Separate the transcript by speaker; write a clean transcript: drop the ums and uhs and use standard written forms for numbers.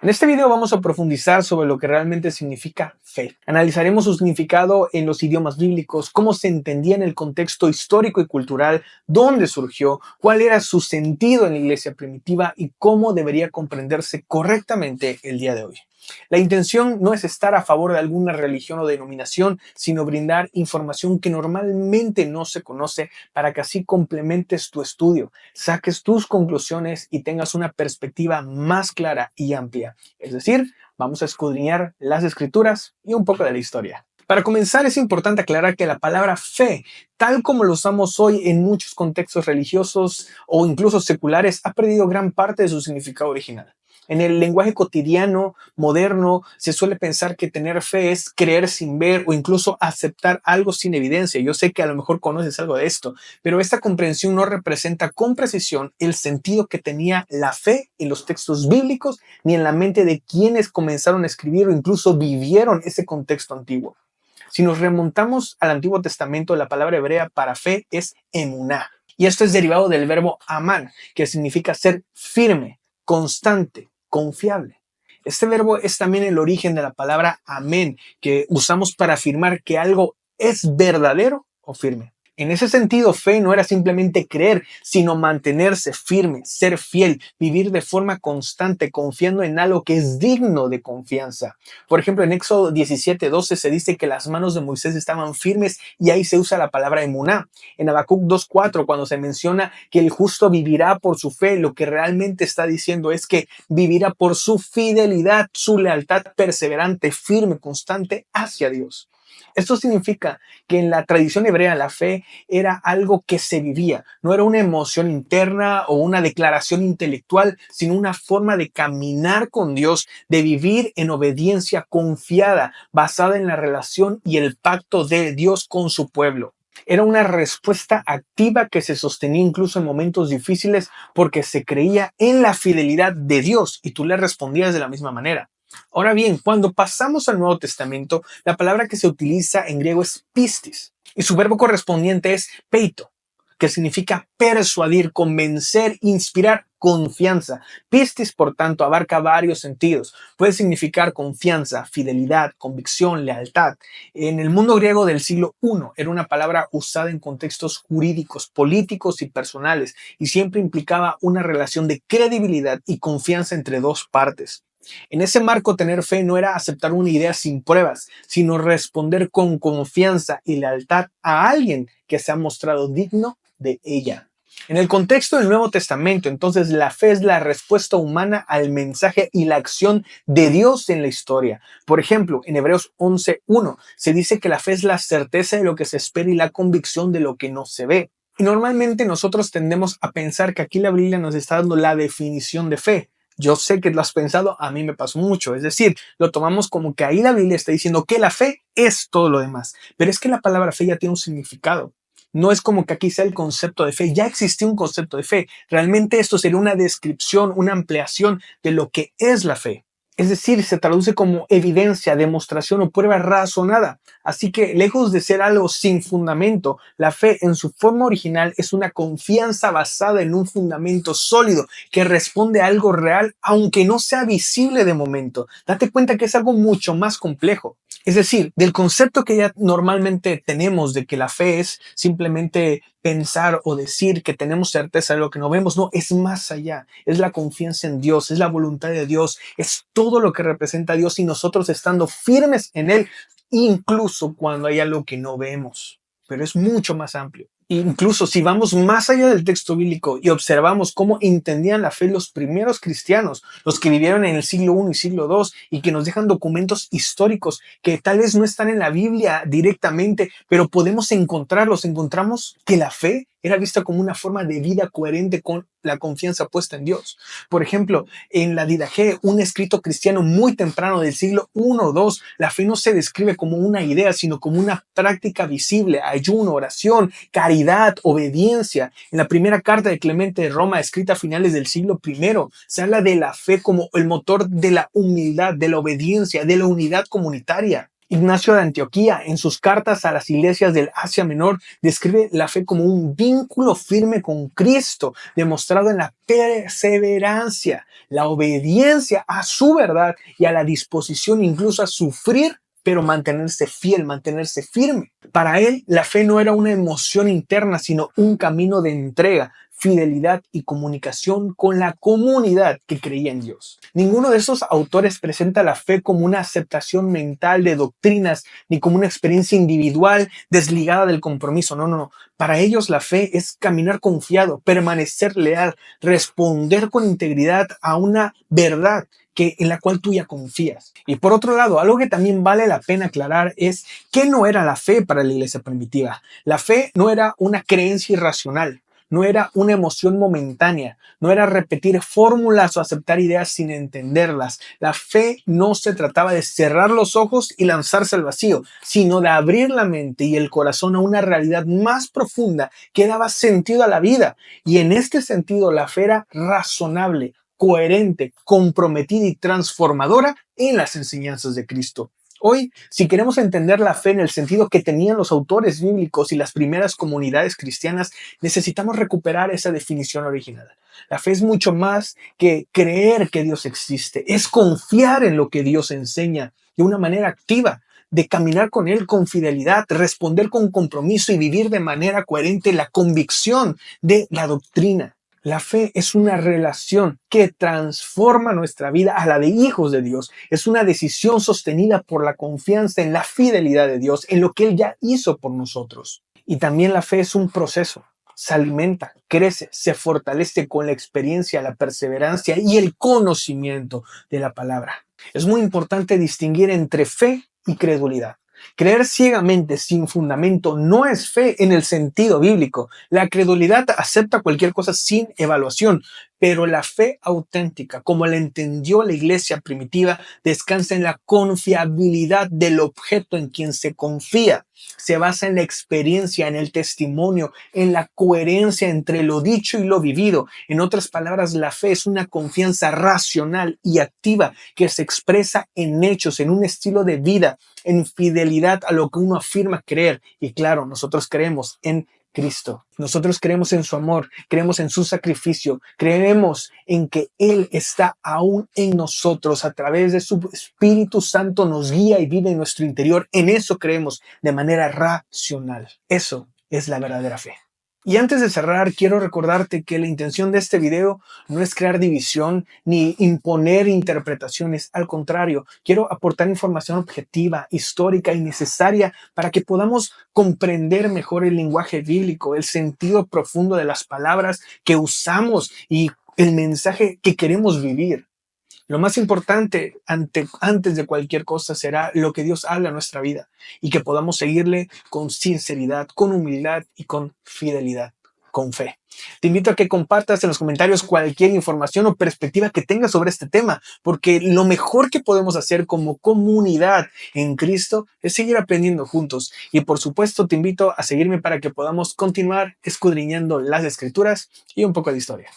Speaker 1: En este video vamos a profundizar sobre lo que realmente significa fe. Analizaremos su significado en los idiomas bíblicos, cómo se entendía en el contexto histórico y cultural, dónde surgió, cuál era su sentido en la iglesia primitiva y cómo debería comprenderse correctamente el día de hoy. La intención no es estar a favor de alguna religión o denominación, sino brindar información que normalmente no se conoce para que así complementes tu estudio, saques tus conclusiones y tengas una perspectiva más clara y amplia. Es decir, vamos a escudriñar las escrituras y un poco de la historia. Para comenzar, es importante aclarar que la palabra fe, tal como lo usamos hoy en muchos contextos religiosos o incluso seculares, ha perdido gran parte de su significado original. En el lenguaje cotidiano, moderno, se suele pensar que tener fe es creer sin ver o incluso aceptar algo sin evidencia. Yo sé que a lo mejor conoces algo de esto, pero esta comprensión no representa con precisión el sentido que tenía la fe en los textos bíblicos ni en la mente de quienes comenzaron a escribir o incluso vivieron ese contexto antiguo. Si nos remontamos al Antiguo Testamento, la palabra hebrea para fe es emuná. Y esto es derivado del verbo amán, que significa ser firme, constante, confiable. Este verbo es también el origen de la palabra amén, que usamos para afirmar que algo es verdadero o firme. En ese sentido, fe no era simplemente creer, sino mantenerse firme, ser fiel, vivir de forma constante, confiando en algo que es digno de confianza. Por ejemplo, en Éxodo 17:12 se dice que las manos de Moisés estaban firmes y ahí se usa la palabra emuná. En Habacuc 2:4, cuando se menciona que el justo vivirá por su fe, lo que realmente está diciendo es que vivirá por su fidelidad, su lealtad perseverante, firme, constante hacia Dios. Esto significa que en la tradición hebrea la fe era algo que se vivía, no era una emoción interna o una declaración intelectual, sino una forma de caminar con Dios, de vivir en obediencia confiada, basada en la relación y el pacto de Dios con su pueblo. Era una respuesta activa que se sostenía incluso en momentos difíciles porque se creía en la fidelidad de Dios y tú le respondías de la misma manera. Ahora bien, cuando pasamos al Nuevo Testamento, la palabra que se utiliza en griego es pistis y su verbo correspondiente es peito, que significa persuadir, convencer, inspirar confianza. Pistis, por tanto, abarca varios sentidos. Puede significar confianza, fidelidad, convicción, lealtad. En el mundo griego del siglo I era una palabra usada en contextos jurídicos, políticos y personales y siempre implicaba una relación de credibilidad y confianza entre dos partes. En ese marco, tener fe no era aceptar una idea sin pruebas, sino responder con confianza y lealtad a alguien que se ha mostrado digno de ella. En el contexto del Nuevo Testamento, entonces, la fe es la respuesta humana al mensaje y la acción de Dios en la historia. Por ejemplo, en Hebreos 11:1 se dice que la fe es la certeza de lo que se espera y la convicción de lo que no se ve. Y normalmente nosotros tendemos a pensar que aquí la Biblia nos está dando la definición de fe. Yo sé que lo has pensado, a mí me pasó mucho. Es decir, lo tomamos como que ahí la Biblia está diciendo que la fe es todo lo demás. Pero es que la palabra fe ya tiene un significado. No es como que aquí sea el concepto de fe. Ya existía un concepto de fe. Realmente esto sería una descripción, una ampliación de lo que es la fe. Es decir, se traduce como evidencia, demostración o prueba razonada. Así que, lejos de ser algo sin fundamento, la fe en su forma original es una confianza basada en un fundamento sólido que responde a algo real, aunque no sea visible de momento. Date cuenta que es algo mucho más complejo. Es decir, del concepto que ya normalmente tenemos de que la fe es simplemente pensar o decir que tenemos certeza de lo que no vemos, no, es más allá, es la confianza en Dios, es la voluntad de Dios, es todo lo que representa a Dios y nosotros estando firmes en Él, incluso cuando hay algo que no vemos, pero es mucho más amplio. Incluso si vamos más allá del texto bíblico y observamos cómo entendían la fe los primeros cristianos, los que vivieron en el siglo I y siglo II y que nos dejan documentos históricos que tal vez no están en la Biblia directamente, pero podemos encontrarlos. Encontramos que la fe era vista como una forma de vida coherente con la confianza puesta en Dios. Por ejemplo, en la Didache, un escrito cristiano muy temprano del siglo I o II, la fe no se describe como una idea, sino como una práctica visible, ayuno, oración, caridad, obediencia. En la primera carta de Clemente de Roma, escrita a finales del siglo I, se habla de la fe como el motor de la humildad, de la obediencia, de la unidad comunitaria. Ignacio de Antioquía, en sus cartas a las iglesias del Asia Menor, describe la fe como un vínculo firme con Cristo, demostrado en la perseverancia, la obediencia a su verdad y a la disposición incluso a sufrir, pero mantenerse fiel, mantenerse firme. Para él, la fe no era una emoción interna, sino un camino de entrega, fidelidad y comunicación con la comunidad que creía en Dios. Ninguno de esos autores presenta la fe como una aceptación mental de doctrinas, ni como una experiencia individual desligada del compromiso. No, no, no. Para ellos la fe es caminar confiado, permanecer leal, responder con integridad a una verdad en la cual tú ya confías. Y por otro lado, algo que también vale la pena aclarar es que no era la fe para la iglesia primitiva. La fe no era una creencia irracional, no era una emoción momentánea, no era repetir fórmulas o aceptar ideas sin entenderlas. La fe no se trataba de cerrar los ojos y lanzarse al vacío, sino de abrir la mente y el corazón a una realidad más profunda que daba sentido a la vida. Y en este sentido, la fe era razonable, coherente, comprometida y transformadora en las enseñanzas de Cristo. Hoy, si queremos entender la fe en el sentido que tenían los autores bíblicos y las primeras comunidades cristianas, necesitamos recuperar esa definición original. La fe es mucho más que creer que Dios existe, es confiar en lo que Dios enseña de una manera activa, de caminar con Él con fidelidad, responder con compromiso y vivir de manera coherente la convicción de la doctrina. La fe es una relación que transforma nuestra vida a la de hijos de Dios. Es una decisión sostenida por la confianza en la fidelidad de Dios, en lo que Él ya hizo por nosotros. Y también la fe es un proceso. Se alimenta, crece, se fortalece con la experiencia, la perseverancia y el conocimiento de la palabra. Es muy importante distinguir entre fe y credulidad. Creer ciegamente sin fundamento no es fe en el sentido bíblico. La credulidad acepta cualquier cosa sin evaluación, pero la fe auténtica, como la entendió la iglesia primitiva, descansa en la confiabilidad del objeto en quien se confía. Se basa en la experiencia, en el testimonio, en la coherencia entre lo dicho y lo vivido. En otras palabras, la fe es una confianza racional y activa que se expresa en hechos, en un estilo de vida, en fidelidad a lo que uno afirma creer. Y claro, nosotros creemos en Cristo. Nosotros creemos en su amor, creemos en su sacrificio, creemos en que Él está aún en nosotros a través de su Espíritu Santo, nos guía y vive en nuestro interior. En eso creemos de manera racional. Eso es la verdadera fe. Y antes de cerrar, quiero recordarte que la intención de este video no es crear división ni imponer interpretaciones. Al contrario, quiero aportar información objetiva, histórica y necesaria para que podamos comprender mejor el lenguaje bíblico, el sentido profundo de las palabras que usamos y el mensaje que queremos vivir. Lo más importante antes de cualquier cosa será lo que Dios habla en nuestra vida y que podamos seguirle con sinceridad, con humildad y con fidelidad, con fe. Te invito a que compartas en los comentarios cualquier información o perspectiva que tengas sobre este tema, porque lo mejor que podemos hacer como comunidad en Cristo es seguir aprendiendo juntos. Y por supuesto te invito a seguirme para que podamos continuar escudriñando las Escrituras y un poco de historia.